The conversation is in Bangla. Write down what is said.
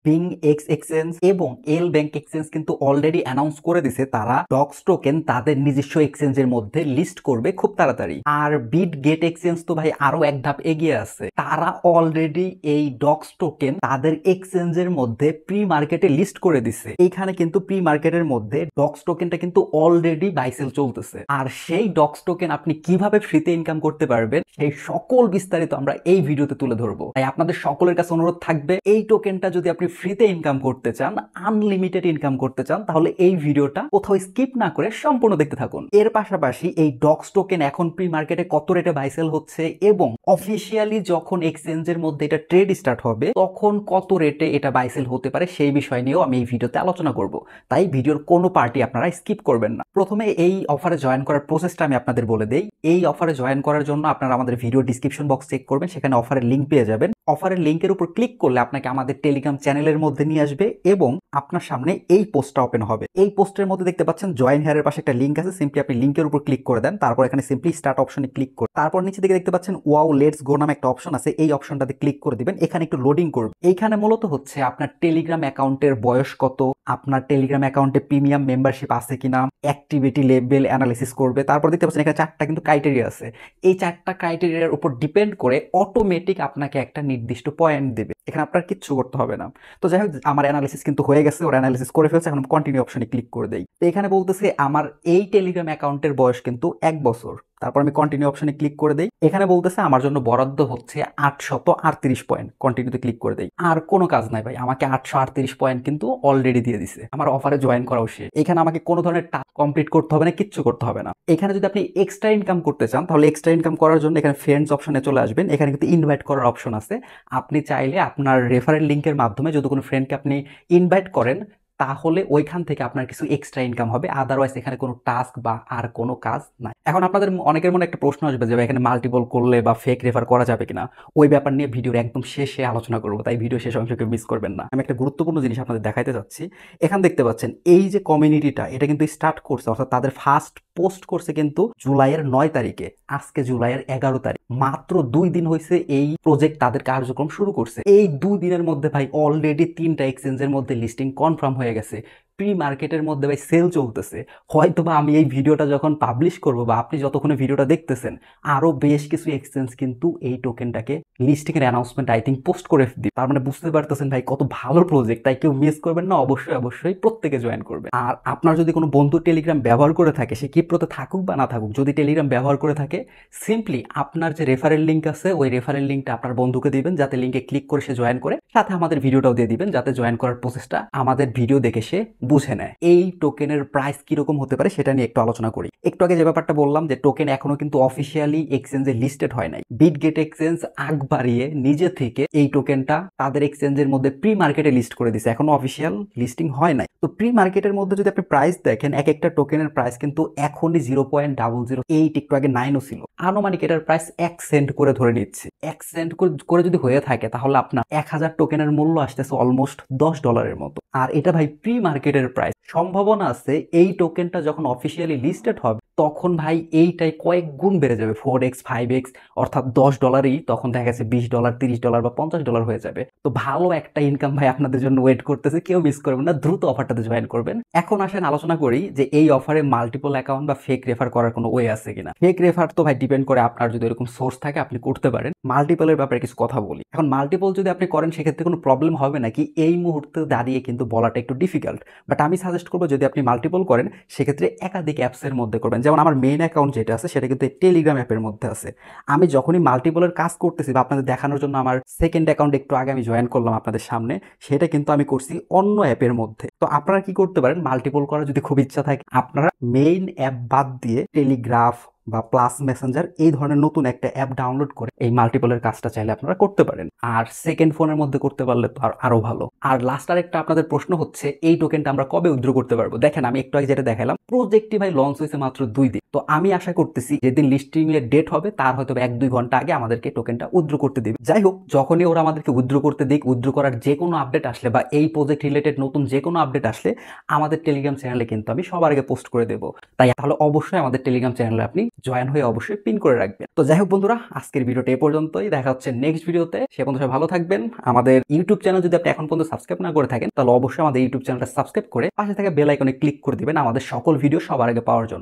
বিং এক্স এক্সচেঞ্জ এবং এল ব্যাংক এক্সচেঞ্জ কিন্তু অলরেডি অ্যানাউন্স করে দিছে তারা ডক্স টোকেন তাদের নিজস্ব এক্সচেঞ্জের মধ্যে লিস্ট করবে খুব তাড়াতাড়ি। আর বিট গেট এক্সচেঞ্জ তো ভাই আরো এক ধাপ এগিয়ে আছে, তারা অলরেডি এই ডক্স টোকেন তাদের এক্সচেঞ্জের মধ্যে প্রি মার্কেটে লিস্ট করে দিছে। এইখানে কিন্তু প্রি মার্কেটের মধ্যে ডক্স টোকেনটা কিন্তু অলরেডি বাইসেল চলতেছে। আর সেই ডক্স টোকেন আপনি কিভাবে ফ্রিতে ইনকাম করতে পারবেন সেই সকল বিস্তারিত আমরা এই ভিডিওতে তুলে ধরবো। তাই আপনাদের সকলের কাছে অনুরোধ থাকবে, এই টোকেনটা যদি আপনি ফ্রিতে ইনকাম করতে চান, আনলিমিটেড ইনকাম করতে চান, তাহলে এই ভিডিওটা কোথাও স্কিপ না করে সম্পূর্ণ দেখতে থাকুন। এর পাশাপাশি এই ডক্স টোকেন এখন প্রি মার্কেটে কত রেটে বাইসেল হচ্ছে এবং অফিসিয়ালি যখন এক্সচেঞ্জের মধ্যে এটা ট্রেড স্টার্ট হবে তখন কত রেটে এটা বাইসেল হতে পারে সেই বিষয় নিয়েও আমি এই ভিডিওতে আলোচনা করব। তাই ভিডিওর কোনো পার্টি আপনারা স্কিপ করবেন না। প্রথমে এই অফারে জয়েন করার প্রসেসটা আমি আপনাদের বলে দেই। এই অফারে জয়েন করার জন্য আপনারা আমাদের ভিডিও ডিসক্রিপশন বক্স চেক করবেন, সেখানে অফারের লিঙ্ক পেয়ে যাবেন। অফারের লিঙ্কের উপর ক্লিক করলে আপনাকে আমাদের টেলিগ্রাম চ্যানেলের মধ্যে নিয়ে আসবে এবং আপনার সামনে এই পোস্টটা ওপেন হবে। এই পোস্টের মধ্যে দেখতে পাচ্ছেন জয়েন হেয়ারের পাশে একটা লিঙ্ক আছে, সিম্পলি আপনি লিঙ্কের উপর ক্লিক করে দেন, তারপর এখানে সিম্পলি স্টার্ট অপশনে ক্লিক করুন। তারপর নিচে দিকে দেখতে পাচ্ছেন ওয়াও লেটস গো নামে একটা অপশন আছে, এই অপশনটাতে ক্লিক করে দিবেন। এখানে একটু লোডিং করবে। এইখানে মূলত হচ্ছে আপনার টেলিগ্রাম অ্যাকাউন্টের বয়স কত, আপনার টেলিগ্রাম অ্যাকাউন্টে প্রিমিয়াম মেম্বারশিপ আছে কিনা, অ্যাক্টিভিটি লেভেল অ্যানালিসিস করবে। তারপর দেখতে পাচ্ছেন এখানে চারটা কিন্তু ক্রাইটেরিয়া আছে। এই চারটা ক্রাইটেরিয়ার উপর ডিপেন্ড করে অটোমেটিক আপনাকে একটা নির্দিষ্ট পয়েন্ট দেবে, এখানে আপনার কিচ্ছু করতে হবে না। তো যাই হোক, আমার অ্যানালিসিস কিন্তু হয়ে গেছে, ওরা অ্যানালিসিস করে ফেলছে। এখন কন্টিনিউ অপশনে ক্লিক করে দেই। তো এখানে বলতেছে আমার এই টেলিগ্রাম অ্যাকাউন্টের বয়স কিন্তু 1 বছর। তারপর আমি কন্টিনিউ অপশনে ক্লিক করে দেই। এখানে বলতেছে আমার জন্য বরাদ্দ হচ্ছে 838 পয়েন্ট। কন্টিনিউতে ক্লিক করে দেই। আর কোনো কাজ নাই ভাই, আমাকে 838 পয়েন্ট কিন্তু অলরেডি দিয়ে দিছে। আমার অফারে জয়েন করাও শেষ। এখানে আমাকে কোনো ধরনের টাস্ক কমপ্লিট করতে হবে না, কিচ্ছু করতে হবে না। এখানে যদি আপনি এক্সট্রা ইনকাম করতে চান তাহলে এক্সট্রা ইনকাম করার জন্য এখানে ফ্রেন্ডস অপশনে চলে আসবেন। এখানে কিন্তু ইনভাইট করার অপশন আছে। আপনি চাইলে আপনার রেফারেল লিঙ্কের মাধ্যমে যদি কোনো ফ্রেন্ডকে আপনি ইনভাইট করেন তাহলে ওইখান থেকে আপনার কিছু এক্সট্রা ইনকাম হবে। আদারওয়াইজ এখানে কোনো টাস্ক বা আর কোনো কাজ নাই। এখন আপনাদের অনেকের মনে একটা প্রশ্ন আসবে যে এখানে মাল্টিপল করলে বা ফেক রেফার করা যাবে কিনা, ওই ব্যাপার নিয়ে ভিডিওর একদম শেষে আলোচনা করবো, তাই ভিডিও শেষ অংশকে মিস করবেন না। আমি একটা গুরুত্বপূর্ণ জিনিস আপনাদের দেখাইতে যাচ্ছি। এখানে দেখতে পাচ্ছেন এই যে কমিউনিটিটা, এটা কিন্তু স্টার্ট করছে, অর্থাৎ তাদের ফার্স্ট পোস্ট করছে কিন্তু জুলাইয়ের 9 তারিখে। আজকে জুলাইয়ের 11 তারিখ, মাত্র 2 দিন হয়েছে এই প্রজেক্ট তাদের কার্যক্রম শুরু করছে। এই 2 দিনের মধ্যে ভাই অলরেডি 3টা এক্সচেঞ্জের মধ্যে লিস্টিং কনফার্ম হয়ে গেছে। প্রি মার্কেটের মধ্যে ভাই সেল চলতেছে। হয়তো বা আমি এই ভিডিওটা যখন পাবলিশ করব বা আপনি যতক্ষণে ভিডিওটা দেখতেছেন আরো বেশ কিছু এক্সচেঞ্জ কিন্তু এই টোকেনটাকে লিস্টিং এর অ্যানাউন্সমেন্ট আই থিঙ্ক পোস্ট করে দিই। তার মানে বুঝতে পারতেছেন ভাই কত ভালো প্রজেক্ট। তাই কেউ মিস করবেন না, অবশ্যই প্রত্যেকে জয়েন করবে। আর আপনার যদি কোনো বন্ধু টেলিগ্রাম ব্যবহার করে থাকে, সে ক্রিপ্টোতে থাকুক বা না থাকুক, যদি টেলিগ্রাম ব্যবহার করে থাকে, সিম্পলি আপনার যে রেফারেল লিঙ্ক আছে ওই রেফারেল লিঙ্কটা আপনার বন্ধুকে দিবেন, যাতে লিঙ্কে ক্লিক করে সে জয়েন করে। সাথে আমাদের ভিডিওটাও দিয়ে দিবেন, যাতে জয়েন করার প্রসেসটা আমাদের ভিডিও দেখে সে বুঝে নেয়। এই টোকেনের প্রাইস কিরকম হতে পারে সেটা নিয়ে একটু আলোচনা করি। একটু আগে যে ব্যাপারটা বললাম যে টোকেন এখনো কিন্তু অফিসিয়ালি এক্সচেঞ্জে লিস্টেড হয় নাই। বিটগেট এক্সচেঞ্জ আগ বাড়িয়ে নিজে থেকে এই টোকেনটা তাদের এক্সচেঞ্জের মধ্যে প্রি মার্কেটে লিস্ট করে দিছে, এখনো অফিসিয়াল লিস্টিং হয় নাই। তো প্রি মার্কেটের মধ্যে যদি আপনি প্রাইস দেখেন, এক একটা টোকেনের প্রাইস কিন্তু এখনই 0.008, একটু আগে 9ও ছিল। আনুমানিক এটার প্রাইস 1 সেন্ট করে ধরে নিচ্ছি। 1 সেন্ট করে যদি হয়ে থাকে তাহলে আপনার 1000 টোকেনের মূল্য আসতেছে অলমোস্ট $10 মতো। আর এটা ভাই প্রি মার্কেটের প্রাইস। সম্ভাবনা আছে এই টোকেনটা যখন অফিসিয়ালি লিস্টেড হবে তখন ভাই এইটাই কয়েক গুণ বেড়ে যাবে, 4x 5x, অর্থাৎ $10ই তখন দেখা গেছে $20, $30 বা $50 হয়ে যাবে। তো ভালো একটা ইনকাম ভাই আপনাদের জন্য ওয়েট করতেছে, কেউ মিস করবেন না, দ্রুত অফারটাতে জয়েন করবেন। এখন আসেন আলোচনা করি যে এই অফারে মাল্টিপল অ্যাকাউন্ট বা ফেক রেফার করার কোনো ওয়ে আছে কিনা। ফেক রেফার তো ভাই ডিপেন্ড করে, আপনার যদি এরকম সোর্স থাকে আপনি করতে পারেন। মাল্টিপলের ব্যাপারে কিছু কথা বলি। এখন মাল্টিপল যদি আপনি করেন সেক্ষেত্রে কোনো প্রবলেম হবে নাকি এই মুহূর্তে দাঁড়িয়ে কিন্তু বলাটা একটু ডিফিকাল্ট, বাট আমি সাজেস্ট করবো যদি আপনি মাল্টিপল করেন সেক্ষেত্রে একাধিক অ্যাপসের মধ্যে করবেন। যেমন আমার মেইন অ্যাকাউন্ট যেটা আছে সেটা কিন্তু টেলিগ্রাম অ্যাপের মধ্যে আছে। আমি যখনই মাল্টিপলের কাজ করতেছি বা আপনাদের দেখানোর জন্য আমার সেকেন্ড অ্যাকাউন্ট একটু আগে আমি জয়েন করলাম আপনাদের সামনে, সেটা কিন্তু আমি করছি অন্য অ্যাপের মধ্যে। তো আপনারা কি করতে পারেন, মাল্টিপল করার যদি খুব ইচ্ছা থাকে আপনারা মেইন অ্যাপ বাদ দিয়ে টেলিগ্রাফ বা প্লাস মেসেঞ্জার এই ধরনের নতুন একটা অ্যাপ ডাউনলোড করে এই মাল্টিপলের কাজটা চাইলে আপনারা করতে পারেন। আর সেকেন্ড ফোনের মধ্যে করতে পারলে তো আরো ভালো। আর লাস্ট আর একটা আপনাদের প্রশ্ন হচ্ছে এই টোকেনটা আমরা কবে উইথড্র করতে পারবো। দেখেন আমি একটু আগে যেটা দেখালাম, প্রজেক্টটি ভাই লঞ্চ হয়েছে মাত্র 2 দিন। তো আমি আশা করতেছি যেদিন লিস্টিং এর ডেট হবে তার হয়তো 1-2 ঘন্টা আগে আমাদেরকে টোকেনটা উইথড্র করতে দিবে। যাই হোক, যখনই ওরা আমাদেরকে উইথড্র করতে দিক, উইথড্র করার যে কোনো আপডেট আসলে বা এই প্রজেক্ট রিলেটেড নতুন যে কোনো আপডেট আসলে আমাদের টেলিগ্রাম চ্যানেলে কিন্তু আমি সবার আগে পোস্ট করে দেবো। তাই তাহলে অবশ্যই আমাদের টেলিগ্রাম চ্যানেলে আপনি জয়েন হয়ে অবশ্যই পিন করে রাখবেন। তো যাই হোক বন্ধুরা, আজকের ভিডিওটা এ পর্যন্তই। দেখা হচ্ছে নেক্সট ভিডিওতে। সে পর্যন্ত সবাই ভালো থাকবেন। আমাদের ইউটিউব চ্যানেল যদি আপনি এখন পর্যন্ত সাবস্ক্রাইব না করে থাকেন, তাহলে অবশ্যই আমাদের ইউটিউব চ্যানেলটা সাবস্ক্রাইব করে পাশে থাকা বেল আইকনে ক্লিক করে দিবেন আমাদের সকল ভিডিও সবার আগে পাওয়ার জন্য।